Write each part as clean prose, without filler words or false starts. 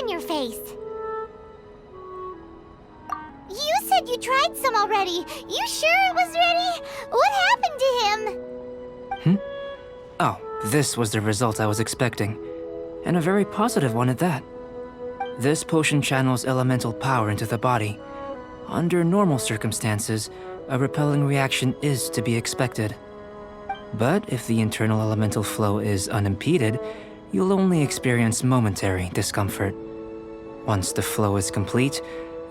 on your face? You said you tried some already. You sure it was ready? What happened to him? Oh, this was the result I was expecting. And a very positive one at that. This potion channels elemental power into the body. Under normal circumstances, a repelling reaction is to be expected. But if the internal elemental flow is unimpeded, you'll only experience momentary discomfort. Once the flow is complete,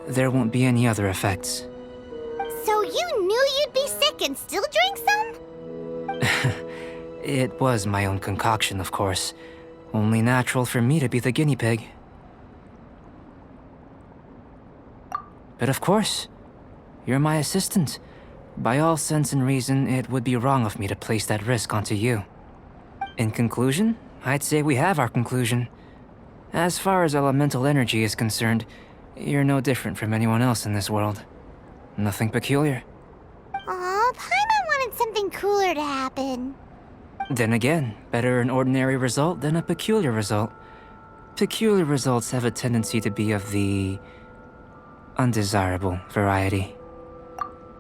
there won't be any other effects. So you knew you'd be sick and still drank some? It was my own concoction, of course. Only natural for me to be the guinea pig. But of course, you're my assistant. By all sense and reason, it would be wrong of me to place that risk onto you. In conclusion, I'd say we have our conclusion. As far as elemental energy is concerned, you're no different from anyone else in this world. Nothing peculiar. Aw, Paimon wanted something cooler to happen. Then again, better an ordinary result than a peculiar result. Peculiar results have a tendency to be of the undesirable variety.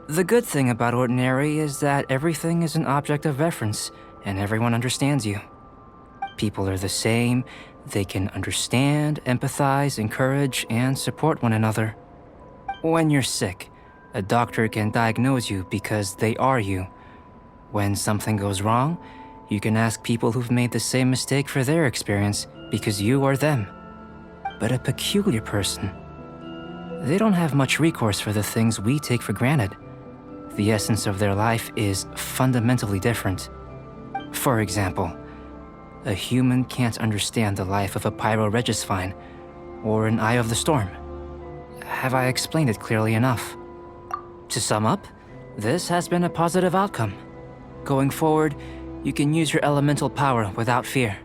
The good thing about ordinary is that everything is an object of reference, and everyone understands you. People are the same, they can understand, empathize, encourage, and support one another. When you're sick, a doctor can diagnose you because they are you. When something goes wrong, you can ask people who've made the same mistake for their experience because you are them. But a peculiar person, they don't have much recourse for the things we take for granted. The essence of their life is fundamentally different. For example, a human can't understand the life of a pyroregisvine or an eye of the storm. Have I explained it clearly enough? To sum up, this has been a positive outcome. Going forward, you can use your elemental power without fear.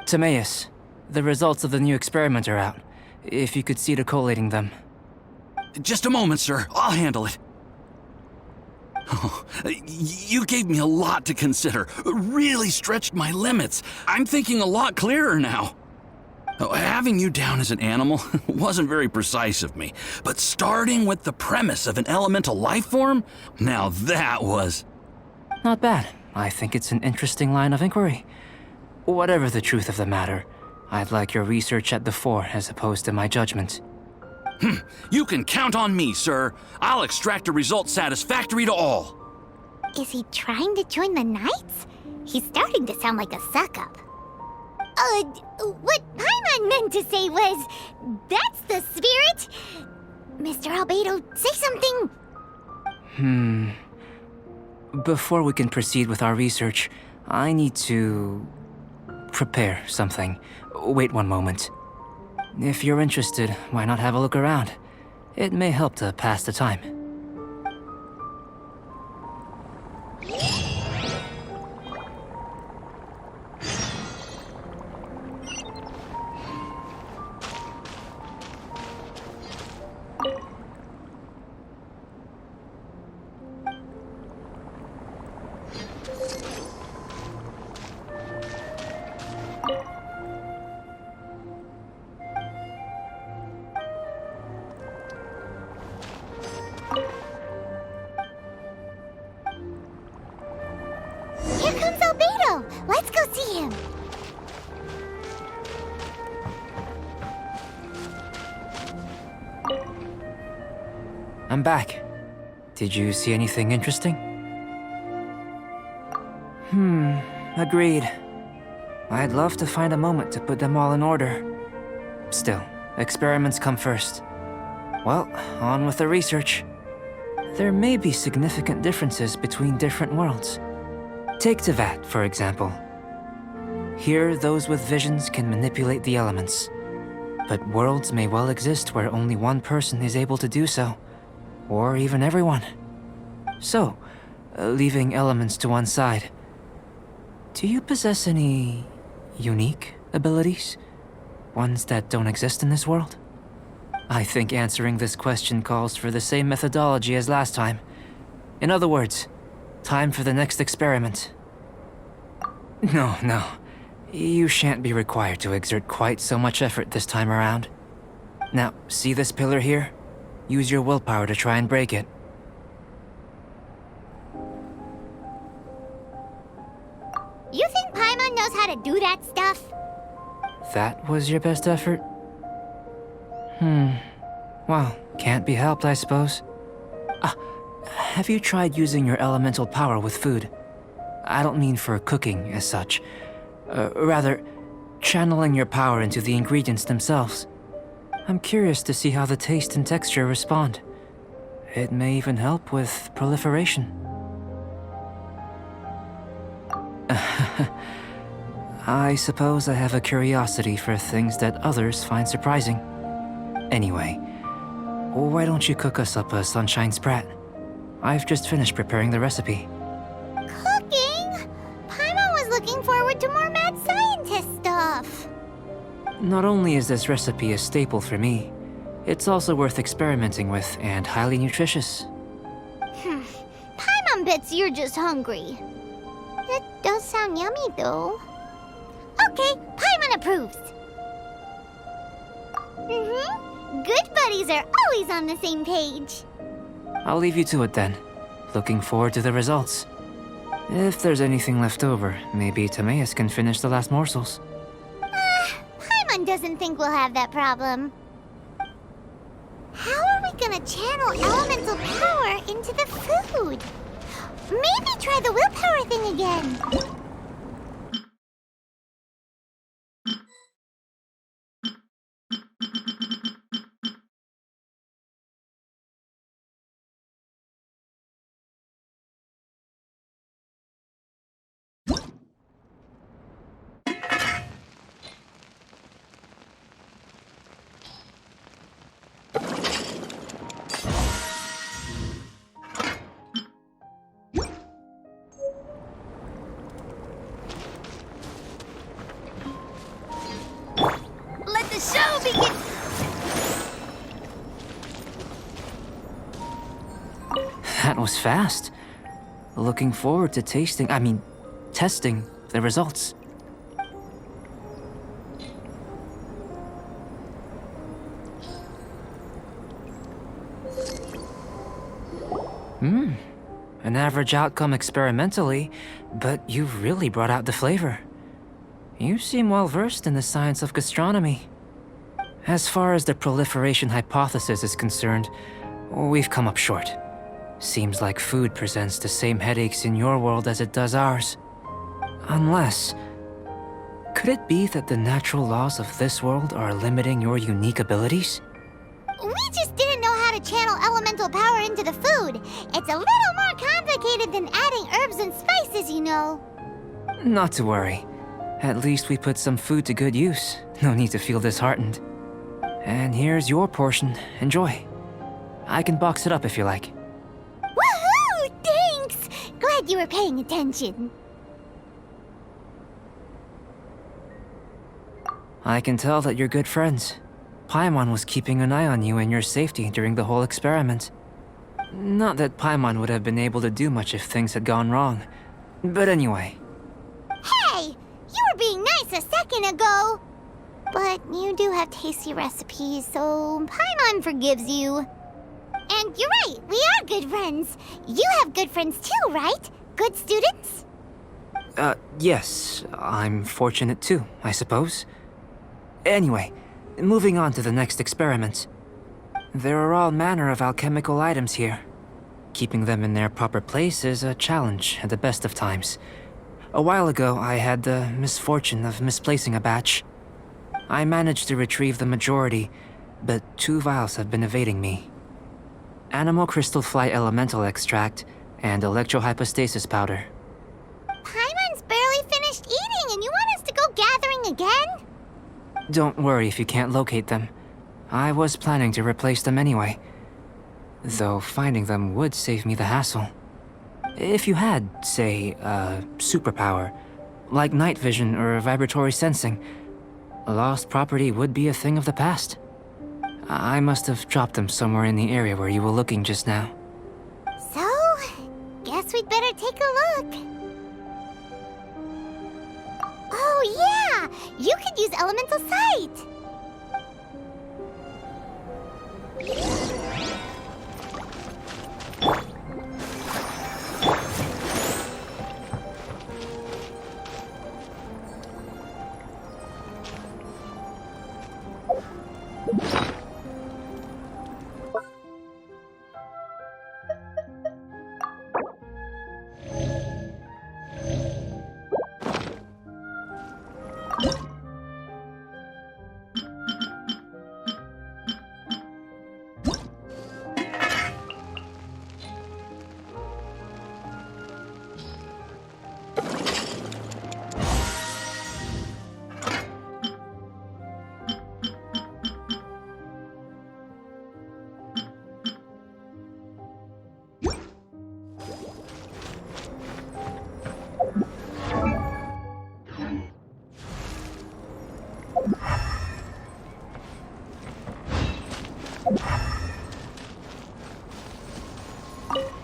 Timaeus, the results of the new experiment are out. If you could see to collating them. Just a moment, sir. I'll handle it. Oh, you gave me a lot to consider. Really stretched my limits. I'm thinking a lot clearer now. Having you down as an animal wasn't very precise of me, but starting with the premise of an elemental life form, now that was... Not bad. I think it's an interesting line of inquiry. Whatever the truth of the matter, I'd like your research at the fore as opposed to my judgment. You can count on me, sir. I'll extract a result satisfactory to all. Is he trying to join the Knights? He's starting to sound like a suck-up. What Paimon meant to say was, that's the spirit! Mr. Albedo, say something! Before we can proceed with our research, I need to prepare something. Wait one moment. If you're interested, why not have a look around? It may help to pass the time. Here comes Albedo! Let's go see him! I'm back. Did you see anything interesting? Agreed. I'd love to find a moment to put them all in order. Still, experiments come first. Well, on with the research. There may be significant differences between different worlds. Take Tevat, for example. Here, those with visions can manipulate the elements. But worlds may well exist where only one person is able to do so. Or even everyone. So, leaving elements to one side, do you possess any unique abilities? Ones that don't exist in this world? I think answering this question calls for the same methodology as last time. In other words, time for the next experiment. No. You shan't be required to exert quite so much effort this time around. Now, see this pillar here? Use your willpower to try and break it. You think Paimon knows how to do that stuff? That was your best effort? Well, can't be helped, I suppose. Have you tried using your elemental power with food? I don't mean for cooking as such. Rather, channeling your power into the ingredients themselves. I'm curious to see how the taste and texture respond. It may even help with proliferation. I suppose I have a curiosity for things that others find surprising. Anyway, why don't you cook us up a sunshine sprat? I've just finished preparing the recipe. Cooking? Paimon was looking forward to more mad scientist stuff. Not only is this recipe a staple for me, it's also worth experimenting with and highly nutritious. Paimon bets you're just hungry. It does sound yummy, though. Okay, Paimon approves. Good buddies are always on the same page. I'll leave you to it then. Looking forward to the results. If there's anything left over, maybe Timaeus can finish the last morsels. Paimon doesn't think we'll have that problem. How are we gonna channel elemental power into the food? Maybe try the willpower thing again. Let the show begin! That was fast. Looking forward to testing the results. An average outcome experimentally, but you've really brought out the flavor. You seem well versed in the science of gastronomy. As far as the proliferation hypothesis is concerned, we've come up short. Seems like food presents the same headaches in your world as it does ours. Unless... could it be that the natural laws of this world are limiting your unique abilities? We just didn't know how to channel elemental power into the food. It's a little more complicated than adding herbs and spices, you know. Not to worry. At least we put some food to good use. No need to feel disheartened. And here's your portion. Enjoy. I can box it up if you like. Woohoo! Thanks! Glad you were paying attention. I can tell that you're good friends. Paimon was keeping an eye on you and your safety during the whole experiment. Not that Paimon would have been able to do much if things had gone wrong. But anyway. Hey! You were being nice a second ago! But you do have tasty recipes, so Paimon forgives you. And you're right, we are good friends. You have good friends too, right? Good students? Yes. I'm fortunate too, I suppose. Anyway, moving on to the next experiment. There are all manner of alchemical items here. Keeping them in their proper place is a challenge at the best of times. A while ago, I had the misfortune of misplacing a batch. I managed to retrieve the majority, but 2 vials have been evading me. Animal crystal fly elemental extract and electrohypostasis powder. Paimon's barely finished eating and you want us to go gathering again? Don't worry if you can't locate them. I was planning to replace them anyway. Though finding them would save me the hassle. If you had, say, a superpower, like night vision or vibratory sensing, lost property would be a thing of the past. I must have dropped them somewhere in the area where you were looking just now. So, guess we'd better take a look. Oh, Oh yeah! You could use elemental sight!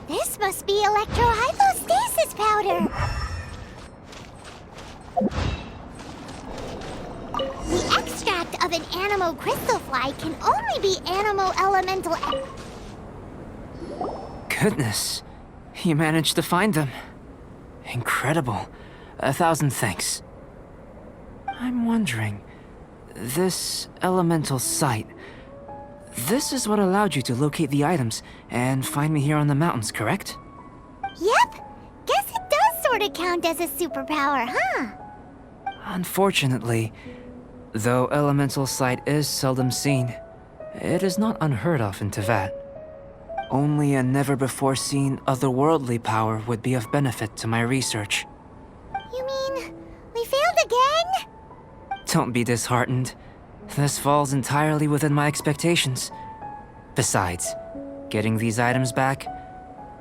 This must be electrohypostasis powder! The extract of an animo crystal fly can only be animo elemental. Goodness, you managed to find them. Incredible. 1,000 thanks. I'm wondering, this elemental sight, this is what allowed you to locate the items and find me here on the mountains, correct? Yep! Guess it does sorta count as a superpower, huh? Unfortunately, though elemental sight is seldom seen, it is not unheard of in Teyvat. Only a never-before-seen otherworldly power would be of benefit to my research. You mean, we failed again? Don't be disheartened. This falls entirely within my expectations. Besides, getting these items back,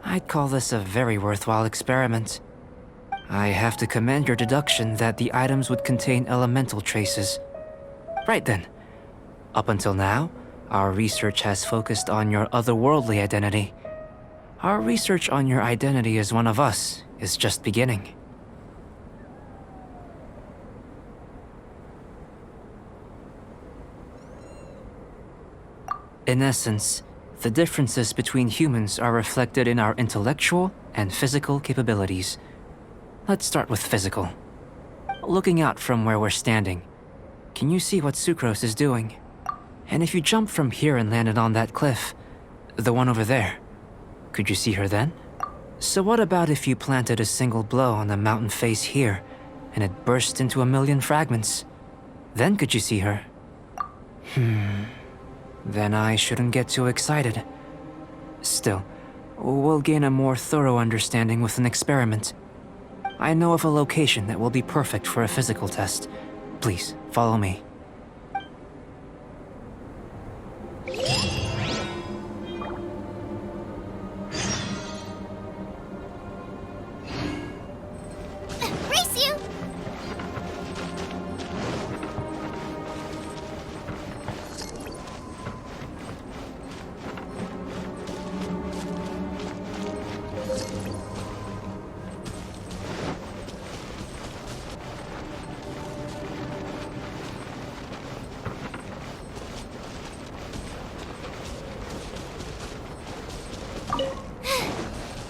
I'd call this a very worthwhile experiment. I have to commend your deduction that the items would contain elemental traces. Right then. Up until now, our research has focused on your otherworldly identity. Our research on your identity as one of us is just beginning. In essence, the differences between humans are reflected in our intellectual and physical capabilities. Let's start with physical. Looking out from where we're standing, can you see what Sucrose is doing? And if you jumped from here and landed on that cliff, the one over there, could you see her then? So what about if you planted a single blow on the mountain face here, and it burst into 1,000,000 fragments? Then could you see her? Then I shouldn't get too excited. Still, we'll gain a more thorough understanding with an experiment. I know of a location that will be perfect for a physical test. Please, follow me. Race you!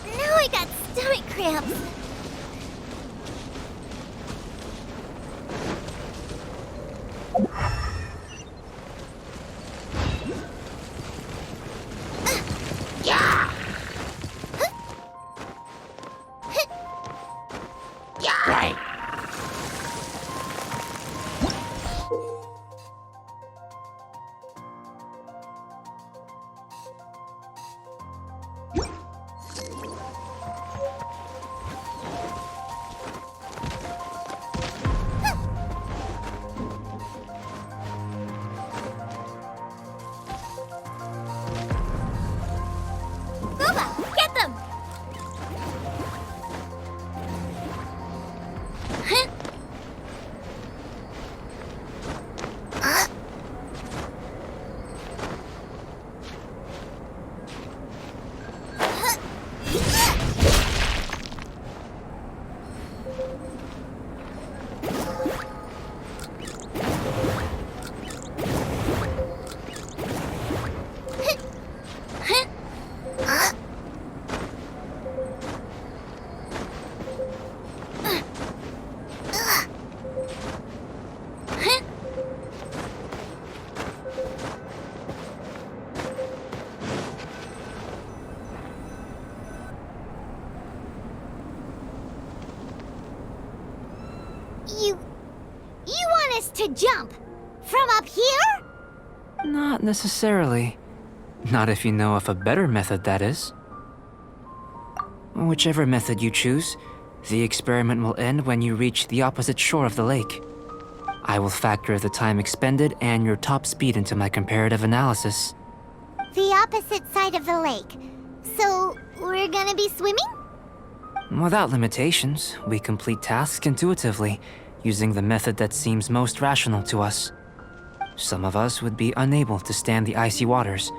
Now I got stomach cramps. jump? From up here? Not necessarily. Not if you know of a better method, that is. Whichever method you choose, the experiment will end when you reach the opposite shore of the lake. I will factor the time expended and your top speed into my comparative analysis. The opposite side of the lake. So, we're gonna be swimming? Without limitations, we complete tasks intuitively, using the method that seems most rational to us. Some of us would be unable to stand the icy waters.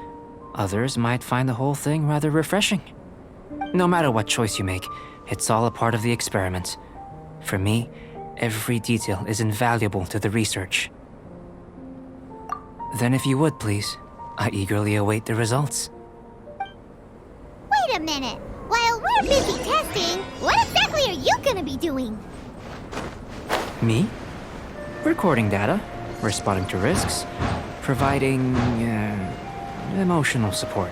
Others might find the whole thing rather refreshing. No matter what choice you make, it's all a part of the experiment. For me, every detail is invaluable to the research. Then if you would, please, I eagerly await the results. Wait a minute. While we're busy testing, what exactly are you gonna be doing? Me? Recording data, responding to risks, providing, emotional support.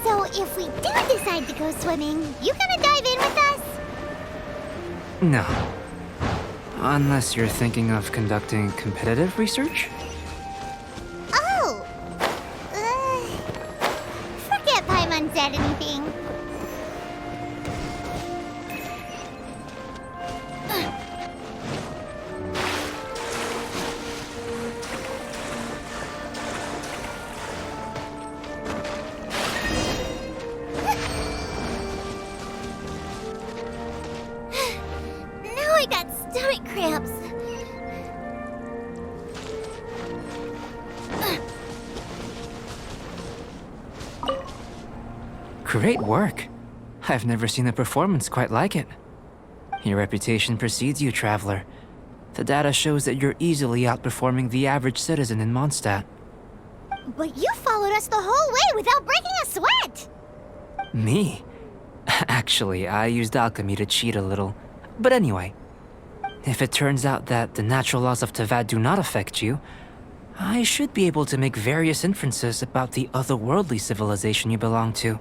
So if we do decide to go swimming, you gonna dive in with us? No. Unless you're thinking of conducting competitive research? Oh! Forget Paimon said anything. Now I got stomach cramps. Great work. I've never seen a performance quite like it. Your reputation precedes you, Traveler. The data shows that you're easily outperforming the average citizen in Mondstadt. But you followed us the whole way without breaking a sweat! Me? Actually, I used alchemy to cheat a little. But anyway, if it turns out that the natural laws of Tavad do not affect you, I should be able to make various inferences about the otherworldly civilization you belong to.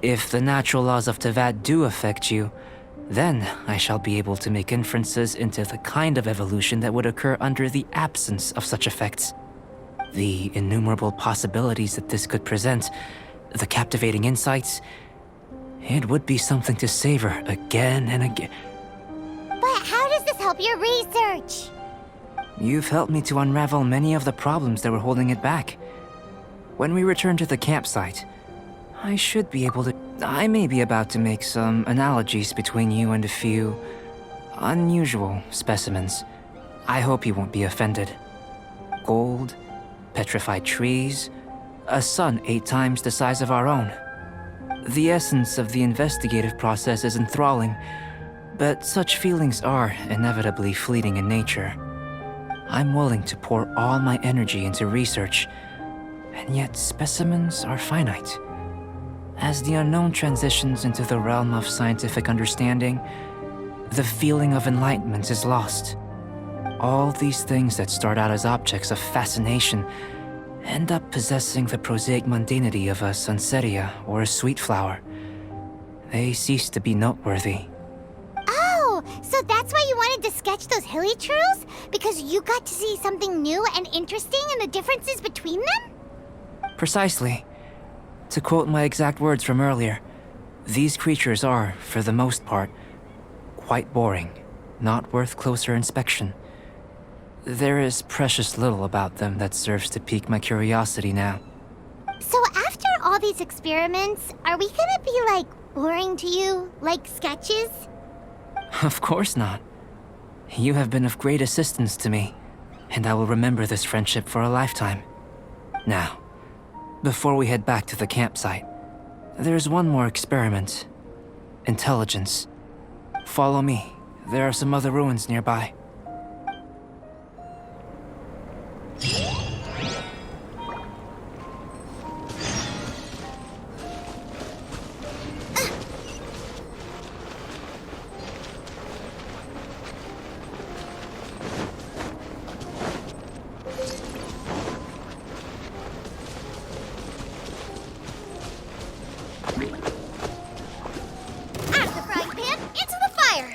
If the natural laws of Tavad do affect you, then I shall be able to make inferences into the kind of evolution that would occur under the absence of such effects. The innumerable possibilities that this could present, the captivating insights, it would be something to savor again and again. But how does this help your research? You've helped me to unravel many of the problems that were holding it back. When we return to the campsite, I should be able to... I may be about to make some analogies between you and a few unusual specimens. I hope you won't be offended. Gold, petrified trees, a sun 8 times the size of our own. The essence of the investigative process is enthralling, but such feelings are inevitably fleeting in nature. I'm willing to pour all my energy into research, and yet specimens are finite. As the unknown transitions into the realm of scientific understanding, the feeling of enlightenment is lost. All these things that start out as objects of fascination end up possessing the prosaic mundanity of a sunsetia or a sweet flower. They cease to be noteworthy. Oh, so that's why you wanted to sketch those hilly trails? Because you got to see something new and interesting in the differences between them? Precisely. To quote my exact words from earlier, these creatures are, for the most part, quite boring, not worth closer inspection. There is precious little about them that serves to pique my curiosity now. So after all these experiments, are we gonna be, like, boring to you? Like sketches? Of course not. You have been of great assistance to me, and I will remember this friendship for a lifetime. Now, before we head back to the campsite, there's one more experiment. Intelligence. Follow me. There are some other ruins nearby. Out of the frying pan, into the fire!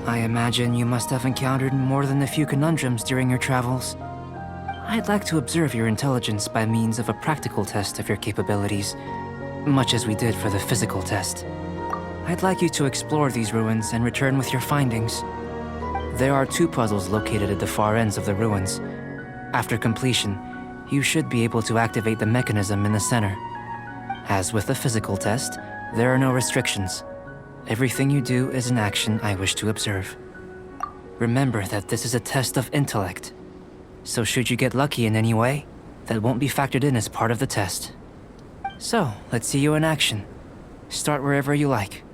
I imagine you must have encountered more than a few conundrums during your travels. I'd like to observe your intelligence by means of a practical test of your capabilities, much as we did for the physical test. I'd like you to explore these ruins and return with your findings. There are 2 puzzles located at the far ends of the ruins. After completion, you should be able to activate the mechanism in the center. As with the physical test, there are no restrictions. Everything you do is an action I wish to observe. Remember that this is a test of intellect. So should you get lucky in any way, that won't be factored in as part of the test. So, let's see you in action. Start wherever you like.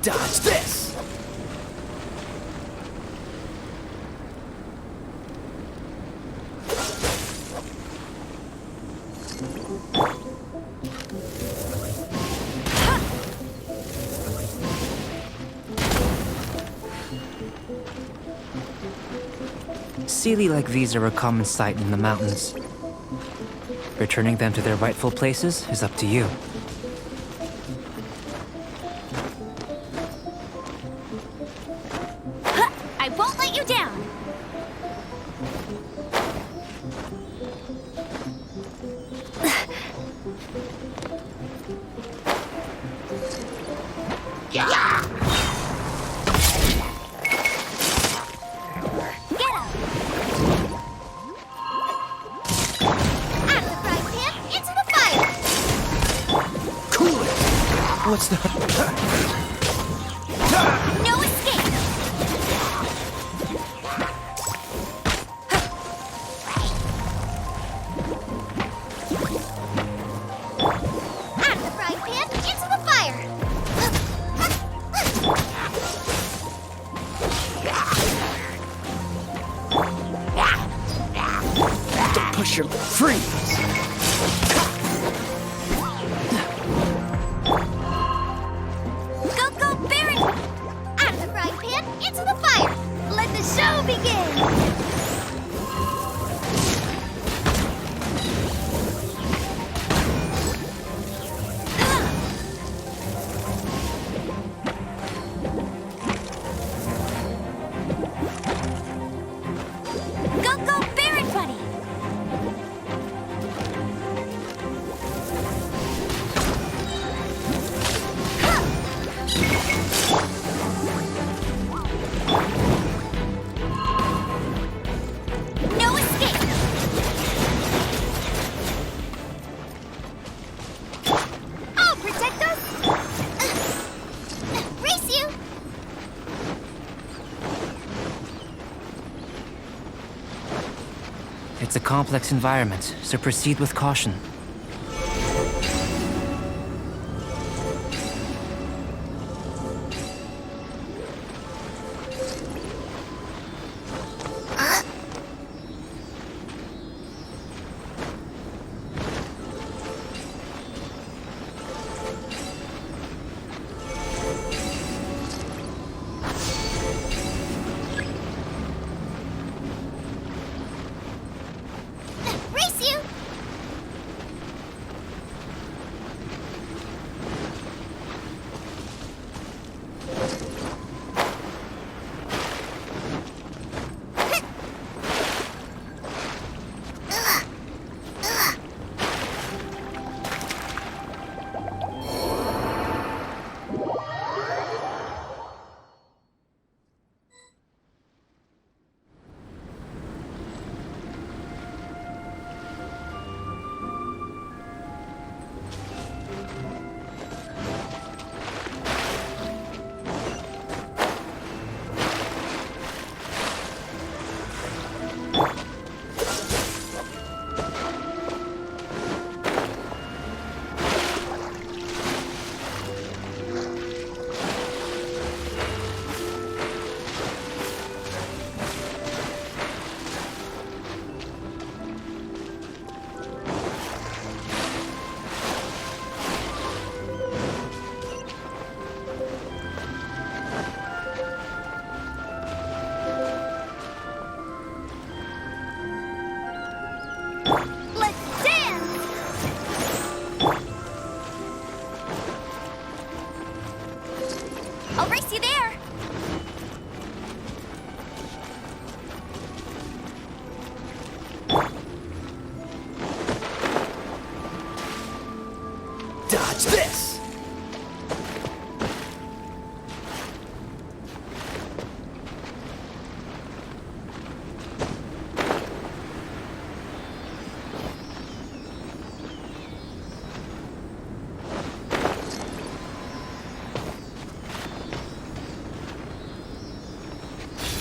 Dodge this! Sealy like these are a common sight in the mountains. Returning them to their rightful places is up to you. I won't let you down! What's that? No escape! Out of the frying pan, into the fire! Don't push your freeze! It's a complex environment, so proceed with caution. I'll race you there. Dodge this!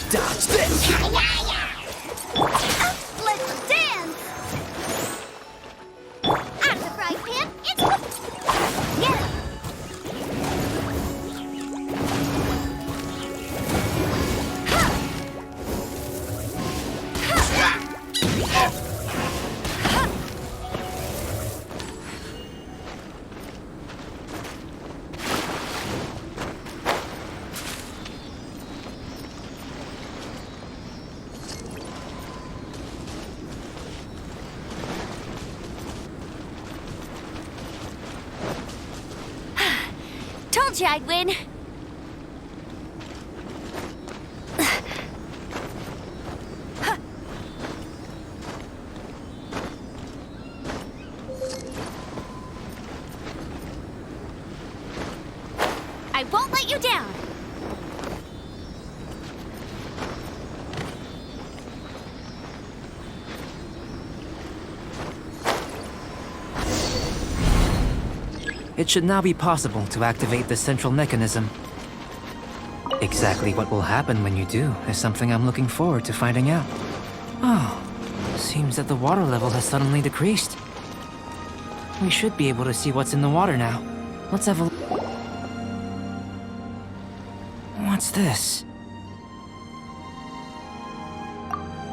Dodge this! Let's dance! Out of the frying pan, it's... Get it! Told you I'd win. I won't let you down. It should now be possible to activate the central mechanism. Exactly what will happen when you do is something I'm looking forward to finding out. Oh, seems that the water level has suddenly decreased. We should be able to see what's in the water now. Let's have a look. What's this?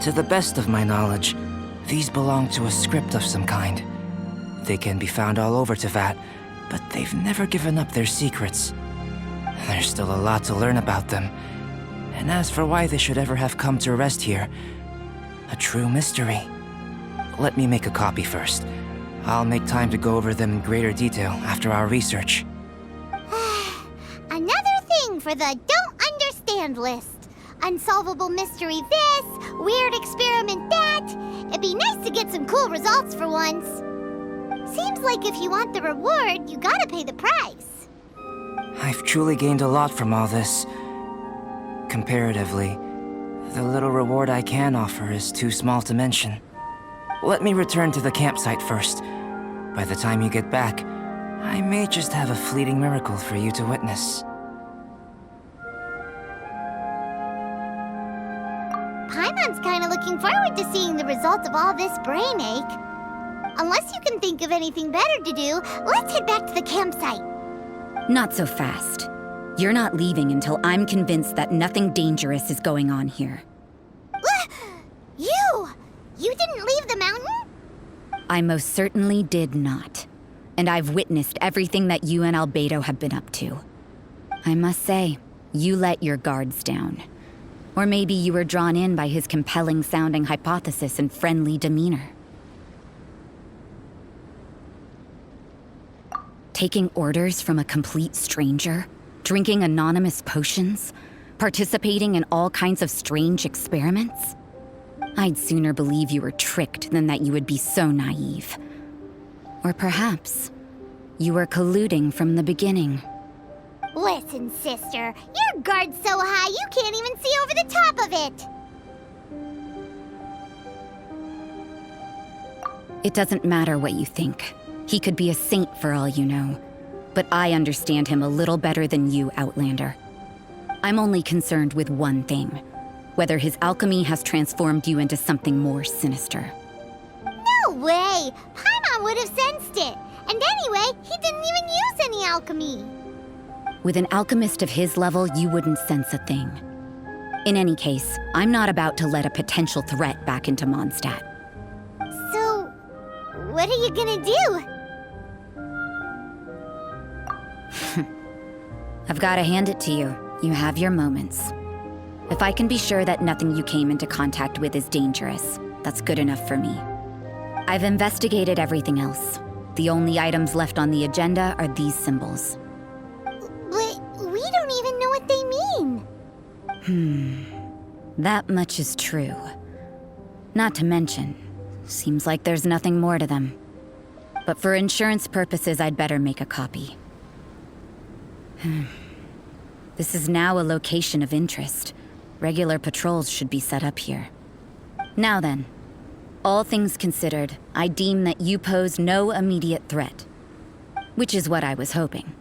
To the best of my knowledge, these belong to a script of some kind. They can be found all over Teyvat, but they've never given up their secrets. There's still a lot to learn about them. And as for why they should ever have come to rest here, a true mystery. Let me make a copy first. I'll make time to go over them in greater detail after our research. Another thing for the don't understand list. Unsolvable mystery this, weird experiment that. It'd be nice to get some cool results for once. Seems like if you want the reward, you gotta pay the price. I've truly gained a lot from all this. Comparatively, the little reward I can offer is too small to mention. Let me return to the campsite first. By the time you get back, I may just have a fleeting miracle for you to witness. Paimon's kinda looking forward to seeing the results of all this brain ache. Unless you can think of anything better to do, let's head back to the campsite. Not so fast. You're not leaving until I'm convinced that nothing dangerous is going on here. You! You didn't leave the mountain? I most certainly did not. And I've witnessed everything that you and Albedo have been up to. I must say, you let your guards down. Or maybe you were drawn in by his compelling-sounding hypothesis and friendly demeanor. Taking orders from a complete stranger, drinking anonymous potions, participating in all kinds of strange experiments? I'd sooner believe you were tricked than that you would be so naive. Or perhaps you were colluding from the beginning. Listen, sister, your guard's so high you can't even see over the top of it. It doesn't matter what you think. He could be a saint for all you know. But I understand him a little better than you, Outlander. I'm only concerned with one thing. Whether his alchemy has transformed you into something more sinister. No way! Paimon would have sensed it. And anyway, he didn't even use any alchemy. With an alchemist of his level, you wouldn't sense a thing. In any case, I'm not about to let a potential threat back into Mondstadt. So, what are you gonna do? I've got to hand it to you. You have your moments. If I can be sure that nothing you came into contact with is dangerous, that's good enough for me. I've investigated everything else. The only items left on the agenda are these symbols. But we don't even know what That much is true. Not to mention, seems like there's nothing more to them. But for insurance purposes, I'd better make a copy. This is now a location of interest. Regular patrols should be set up here. Now then, all things considered, I deem that you pose no immediate threat. Which is what I was hoping.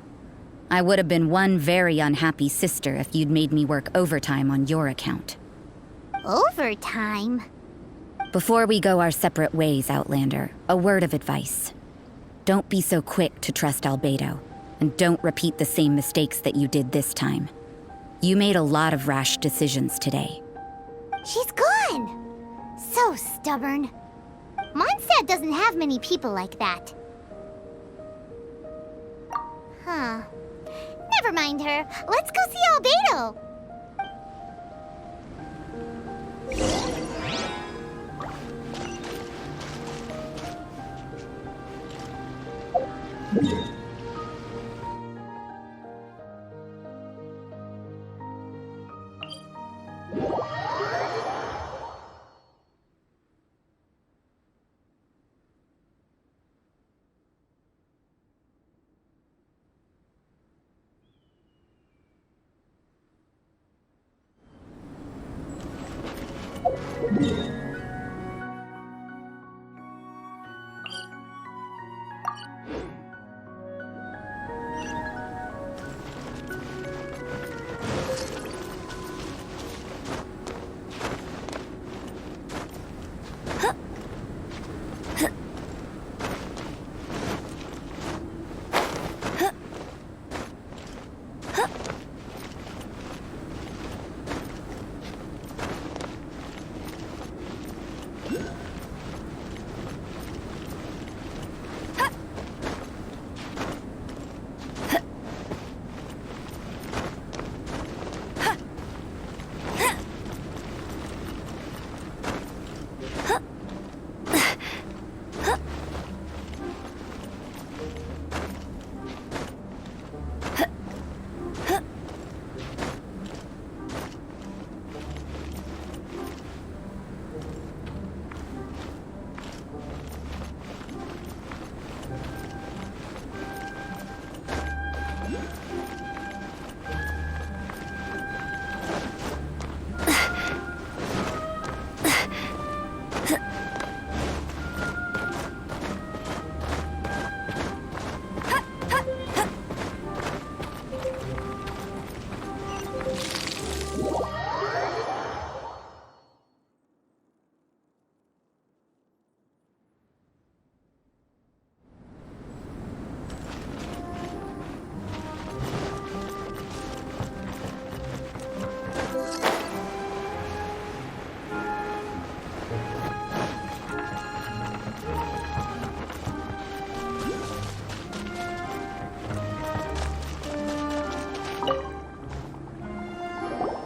I would have been one very unhappy sister if you'd made me work overtime on your account. Overtime? Before we go our separate ways, Outlander, a word of advice. Don't be so quick to trust Albedo, and don't repeat the same mistakes that you did this time. You made a lot of rash decisions today. She's gone! So stubborn. Mondstadt doesn't have many people like that. Huh. Never mind her. Let's go see Albedo.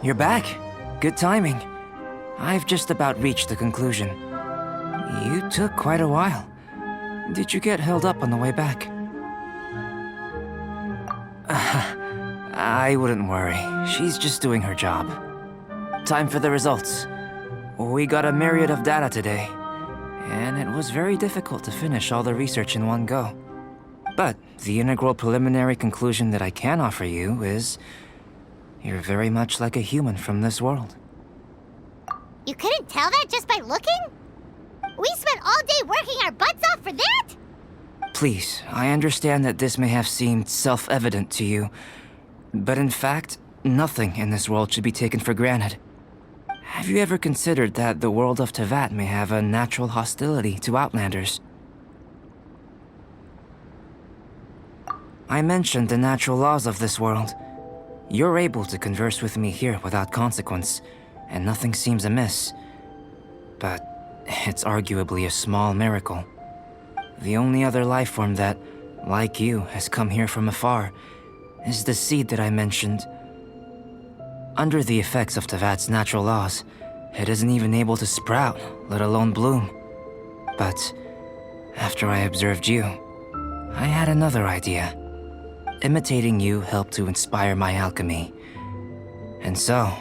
You're back. Good timing. I've just about reached the conclusion. You took quite a while. Did you get held up on the way back? I wouldn't worry. She's just doing her job. Time for the results. We got a myriad of data today, and it was very difficult to finish all the research in one go. But the integral preliminary conclusion that I can offer you is you're very much like a human from this world. You couldn't tell that just by looking? We spent all day working our butts off for that? Please, I understand that this may have seemed self-evident to you, but in fact, nothing in this world should be taken for granted. Have you ever considered that the world of Teyvat may have a natural hostility to Outlanders? I mentioned the natural laws of this world. You're able to converse with me here without consequence, and nothing seems amiss. But it's arguably a small miracle. The only other life form that, like you, has come here from afar is the seed that I mentioned. Under the effects of Teyvat's natural laws, it isn't even able to sprout, let alone bloom. But after I observed you, I had another idea. Imitating you helped to inspire my alchemy. And so,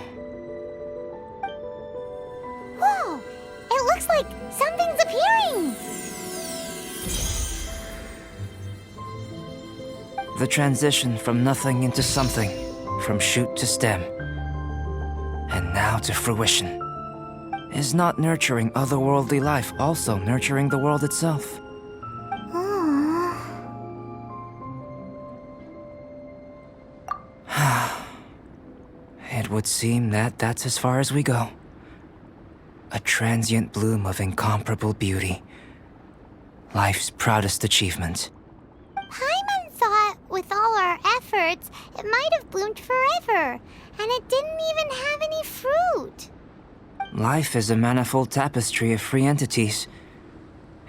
The transition from nothing into something, from shoot to stem, and now to fruition. Is not nurturing otherworldly life also nurturing the world itself? It would seem that that's as far as we go. A transient bloom of incomparable beauty. Life's proudest achievement. Paimon thought, with all our efforts, it might have bloomed forever, and it didn't even have any fruit. Life is a manifold tapestry of free entities.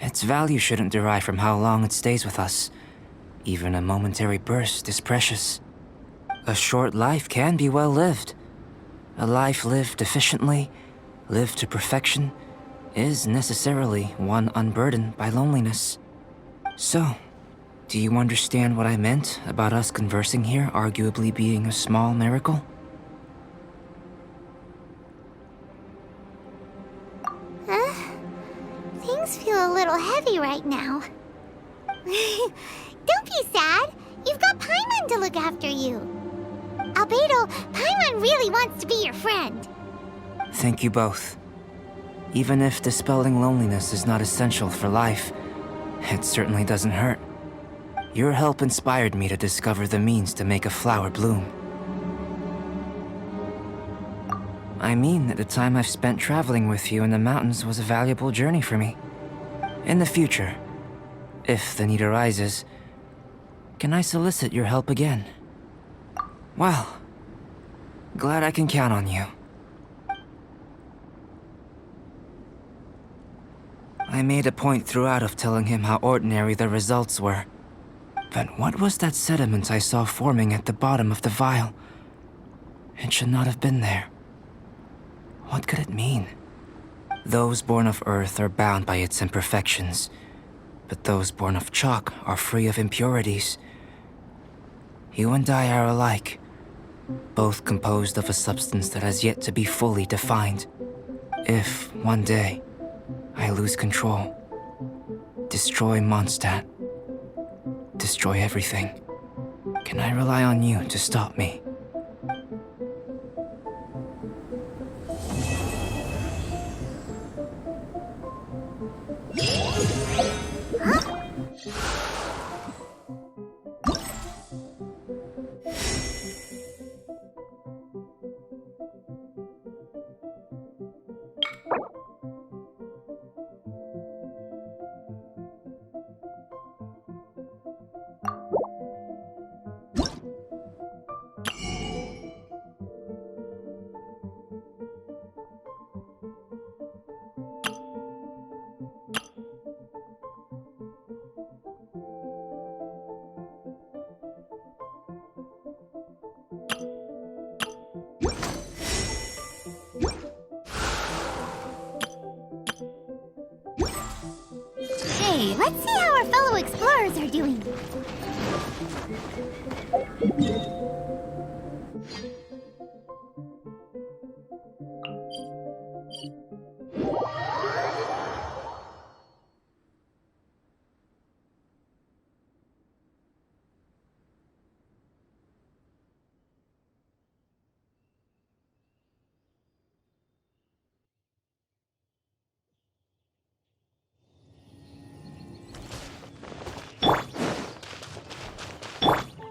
Its value shouldn't derive from how long it stays with us. Even a momentary burst is precious. A short life can be well lived. A life lived efficiently, lived to perfection, is necessarily one unburdened by loneliness. So, do you understand what I meant about us conversing here arguably being a small miracle? Things feel a little heavy right now. Don't be sad. You've got Paimon to look after you. Albedo, Paimon really wants to be your friend. Thank you both. Even if dispelling loneliness is not essential for life, it certainly doesn't hurt. Your help inspired me to discover the means to make a flower bloom. I mean that the time I've spent traveling with you in the mountains was a valuable journey for me. In the future, if the need arises, can I solicit your help again? Well, glad I can count on you. I made a point throughout of telling him how ordinary the results were. But what was that sediment I saw forming at the bottom of the vial? It should not have been there. What could it mean? Those born of Earth are bound by its imperfections, but those born of chalk are free of impurities. You and I are alike, both composed of a substance that has yet to be fully defined. If, one day, I lose control, destroy Mondstadt, destroy everything, can I rely on you to stop me? Hey, let's see how our fellow explorers are doing.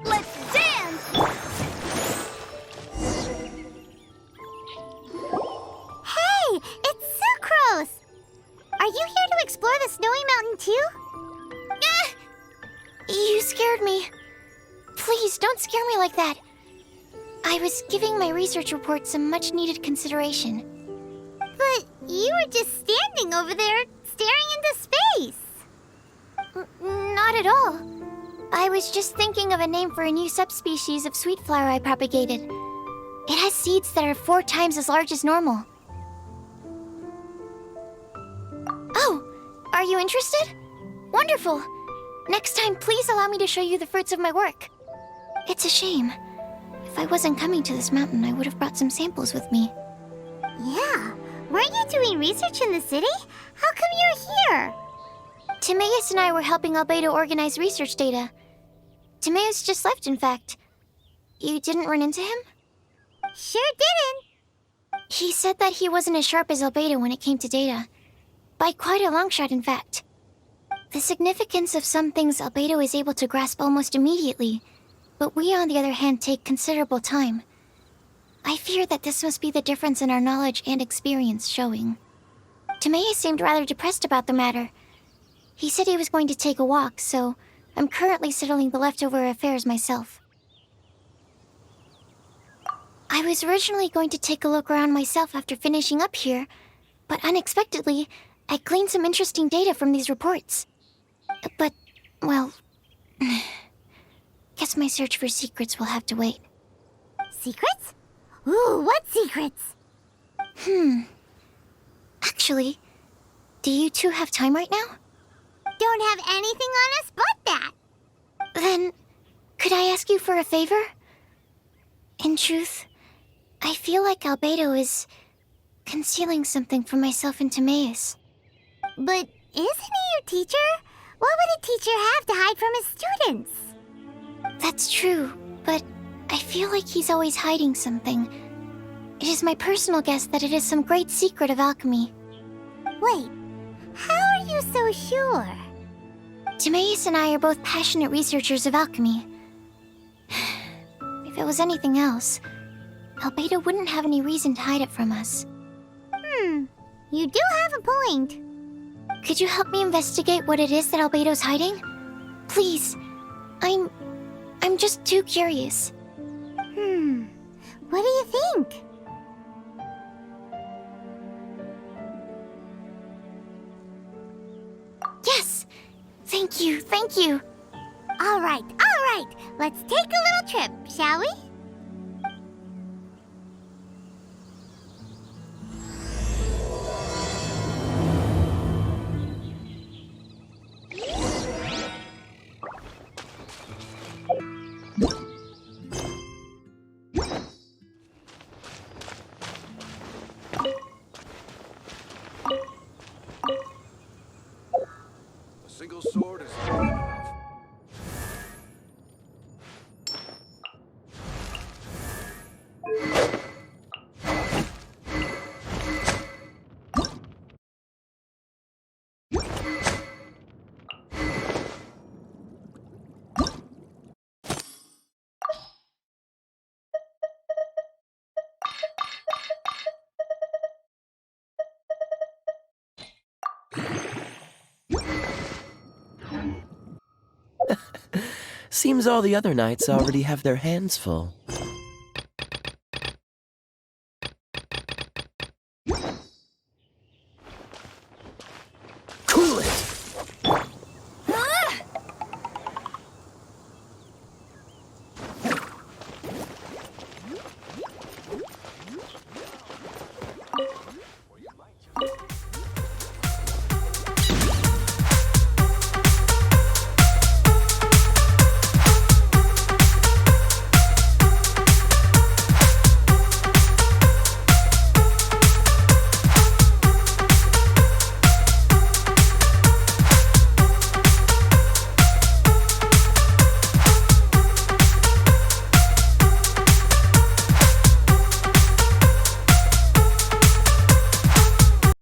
Let's dance! Hey, it's Sucrose! Are you here to explore the snowy mountain too? You scared me. Please, don't scare me like that. I was giving my research report some much-needed consideration. But you were just standing over there, staring into space. Not at all. I was just thinking of a name for a new subspecies of sweet flower I propagated. It has seeds that are 4 times as large as normal. Oh, are you interested? Wonderful. Next time, please allow me to show you the fruits of my work. It's a shame. If I wasn't coming to this mountain, I would have brought some samples with me. Yeah, weren't you doing research in the city? How come you're here? Timaeus and I were helping Albedo organize research data. Timaeus just left, in fact. You didn't run into him? Sure didn't. He said that he wasn't as sharp as Albedo when it came to data. By quite a long shot, in fact. The significance of some things Albedo is able to grasp almost immediately, but we, on the other hand, take considerable time. I fear that this must be the difference in our knowledge and experience showing. Timaeus seemed rather depressed about the matter. He said he was going to take a walk, so I'm currently settling the leftover affairs myself. I was originally going to take a look around myself after finishing up here, but unexpectedly, I gleaned some interesting data from these reports. But, well, guess my search for secrets will have to wait. Secrets? Ooh, what secrets? Actually, do you two have time right now? Don't have anything on us but that. Then, could I ask you for a favor? In truth, I feel like Albedo is concealing something from myself and Timaeus. But isn't he your teacher? What would a teacher have to hide from his students? That's true, but I feel like he's always hiding something. It is my personal guess that it is some great secret of alchemy. Wait, how are you so sure? Timaeus and I are both passionate researchers of alchemy. If it was anything else, Albedo wouldn't have any reason to hide it from us. You do have a point. Could you help me investigate what it is that Albedo's hiding? Please. I'm just too curious. What do you think? Yes! Thank you, thank you. All right. Let's take a little trip, shall we? A single sword is not enough. Seems all the other knights already have their hands full.